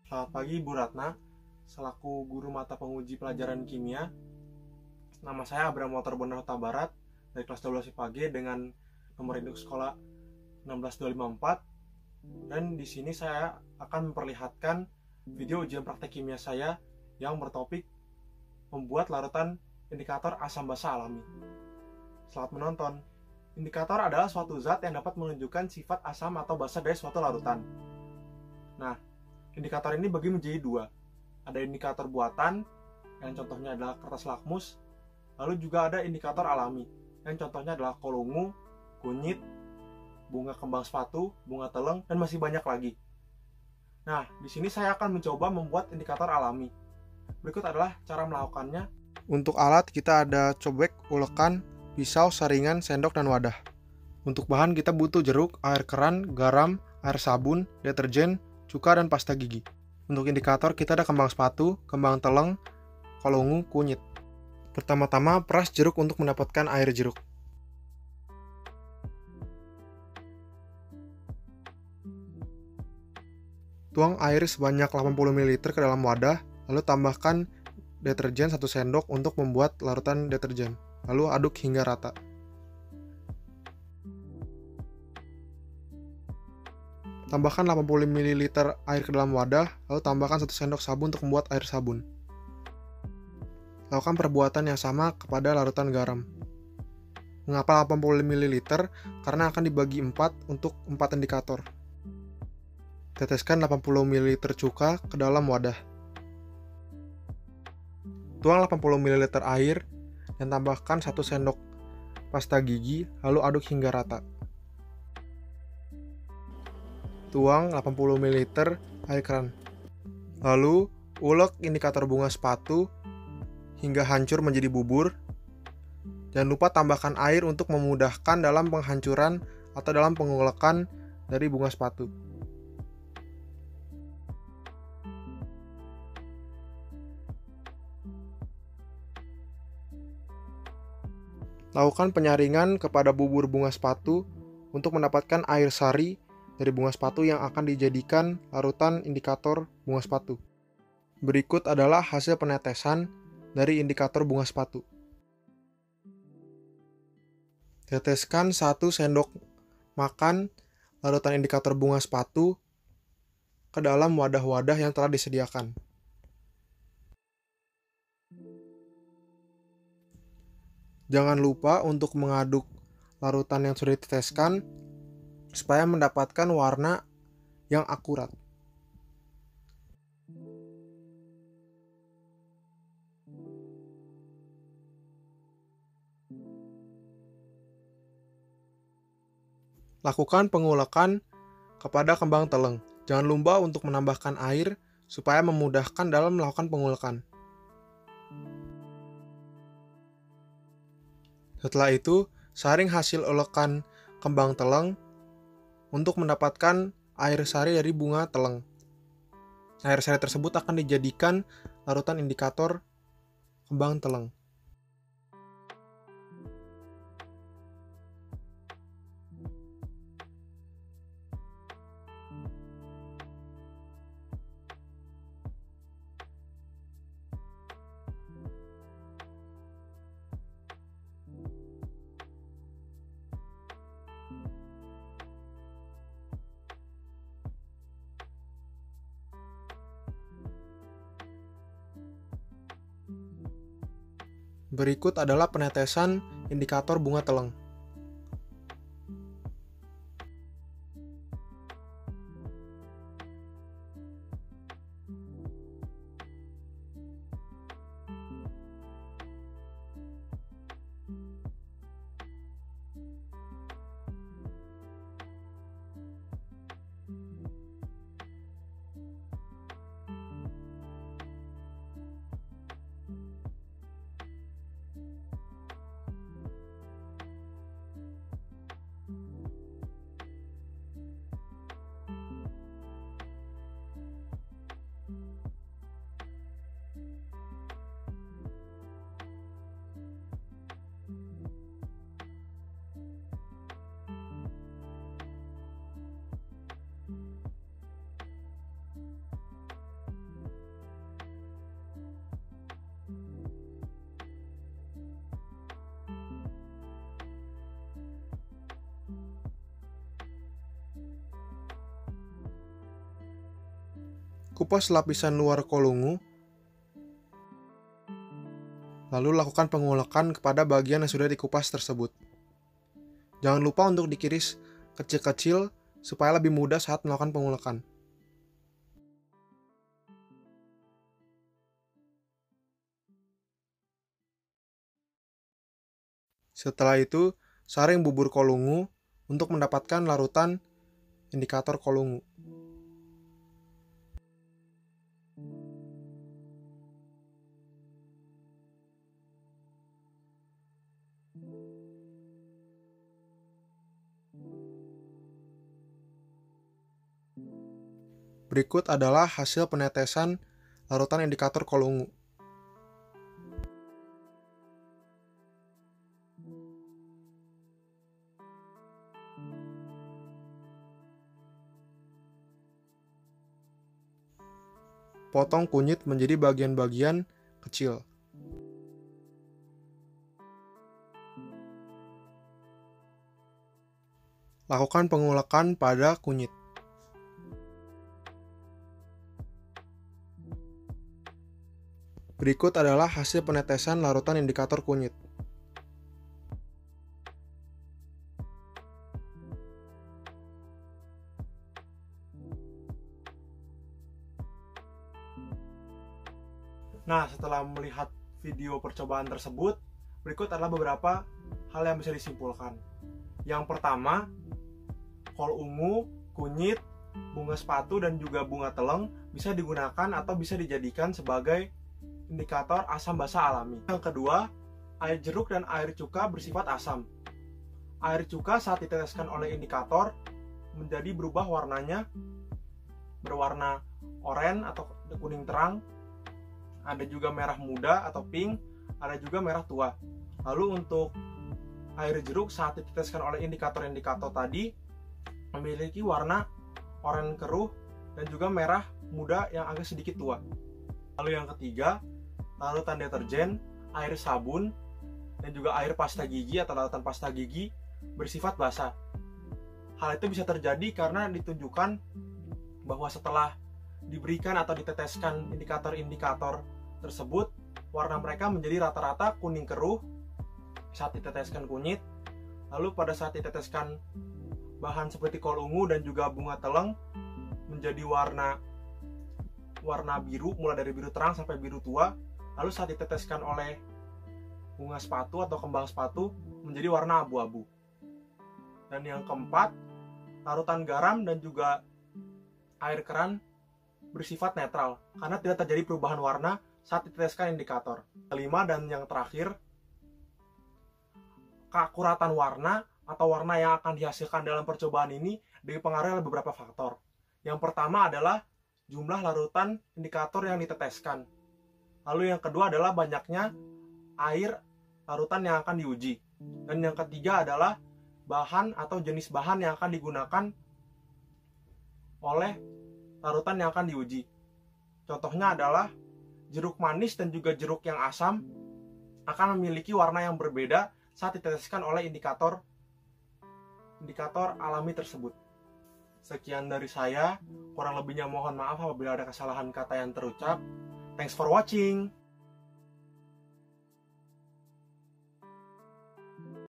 Selamat pagi Bu Ratna, selaku guru mata penguji pelajaran kimia. Nama saya Abraham Walter Bonar Huta Barat dari kelas 12 IPA dengan nomor induk sekolah 16254. Dan di sini saya akan memperlihatkan video ujian praktek kimia saya yang bertopik membuat larutan indikator asam basa alami. Selamat menonton. Indikator adalah suatu zat yang dapat menunjukkan sifat asam atau basa dari suatu larutan. Nah, indikator ini bagi menjadi dua. Ada indikator buatan, yang contohnya adalah kertas lakmus. Lalu juga ada indikator alami, yang contohnya adalah kolongu, kunyit, bunga kembang sepatu, bunga teleng, dan masih banyak lagi. Nah, di sini saya akan mencoba membuat indikator alami. Berikut adalah cara melakukannya. Untuk alat kita ada cobek, ulekan, pisau, saringan, sendok, dan wadah. Untuk bahan kita butuh jeruk, air keran, garam, air sabun, deterjen, cuka, dan pasta gigi. Untuk indikator kita ada kembang sepatu, kembang teleng, kolongu, kunyit. Pertama-tama peras jeruk untuk mendapatkan air jeruk. Tuang air sebanyak 80 ml ke dalam wadah, lalu tambahkan deterjen 1 sendok untuk membuat larutan deterjen. Lalu aduk hingga rata. Tambahkan 80 ml air ke dalam wadah, lalu tambahkan 1 sendok sabun untuk membuat air sabun. Lakukan perbuatan yang sama kepada larutan garam. Mengapa 80 ml? Karena akan dibagi 4 untuk 4 indikator. Teteskan 80 ml cuka ke dalam wadah. Tuang 80 ml air dan tambahkan 1 sendok pasta gigi, lalu aduk hingga rata. Tuang 80 ml air keran. Lalu ulek indikator bunga sepatu hingga hancur menjadi bubur. Jangan lupa tambahkan air untuk memudahkan dalam penghancuran atau dalam pengulekan dari bunga sepatu. Lakukan penyaringan kepada bubur bunga sepatu untuk mendapatkan air sari dari bunga sepatu yang akan dijadikan larutan indikator bunga sepatu. Berikut adalah hasil penetesan dari indikator bunga sepatu. Teteskan 1 sendok makan larutan indikator bunga sepatu ke dalam wadah-wadah yang telah disediakan. Jangan lupa untuk mengaduk larutan yang sudah diteteskan supaya mendapatkan warna yang akurat. Lakukan pengulekan kepada kembang teleng. Jangan lupa untuk menambahkan air supaya memudahkan dalam melakukan pengulekan. Setelah itu, saring hasil ulekan kembang teleng untuk mendapatkan air sari dari bunga teleng. Air sari tersebut akan dijadikan larutan indikator kembang teleng. Berikut adalah penetesan indikator bunga teleng. Kupas lapisan luar kolungu, lalu lakukan pengulekan kepada bagian yang sudah dikupas tersebut. Jangan lupa untuk dikiris kecil-kecil supaya lebih mudah saat melakukan pengulekan. Setelah itu, saring bubur kolungu untuk mendapatkan larutan indikator kolungu. Berikut adalah hasil penetesan larutan indikator kolungu. Potong kunyit menjadi bagian-bagian kecil. Lakukan pengulekan pada kunyit. Berikut adalah hasil penetesan larutan indikator kunyit. Nah, setelah melihat video percobaan tersebut, berikut adalah beberapa hal yang bisa disimpulkan. Yang pertama, kol ungu, kunyit, bunga sepatu, dan juga bunga teleng bisa digunakan atau bisa dijadikan sebagai indikator asam basa alami. Yang kedua, air jeruk dan air cuka bersifat asam. Air cuka saat diteteskan oleh indikator menjadi berubah warnanya berwarna oranye atau kuning terang, ada juga merah muda atau pink, ada juga merah tua. Lalu untuk air jeruk saat diteteskan oleh indikator-indikator tadi memiliki warna oranye keruh dan juga merah muda yang agak sedikit tua. Lalu yang ketiga, larutan deterjen, air sabun, dan juga air pasta gigi atau larutan pasta gigi bersifat basah. Hal itu bisa terjadi karena ditunjukkan bahwa setelah diberikan atau diteteskan indikator-indikator tersebut, warna mereka menjadi rata-rata kuning keruh saat diteteskan kunyit. Lalu pada saat diteteskan bahan seperti kol ungu dan juga bunga teleng menjadi warna biru, mulai dari biru terang sampai biru tua. Lalu saat diteteskan oleh bunga sepatu atau kembang sepatu menjadi warna abu-abu. Dan yang keempat, larutan garam dan juga air keran bersifat netral karena tidak terjadi perubahan warna saat diteteskan indikator. Kelima dan yang terakhir, keakuratan warna atau warna yang akan dihasilkan dalam percobaan ini dipengaruhi oleh beberapa faktor. Yang pertama adalah jumlah larutan indikator yang diteteskan. Lalu yang kedua adalah banyaknya air larutan yang akan diuji. Dan yang ketiga adalah bahan atau jenis bahan yang akan digunakan oleh larutan yang akan diuji. Contohnya adalah jeruk manis dan juga jeruk yang asam akan memiliki warna yang berbeda saat diteteskan oleh indikator alami tersebut. Sekian dari saya, kurang lebihnya mohon maaf apabila ada kesalahan kata yang terucap. Thanks for watching.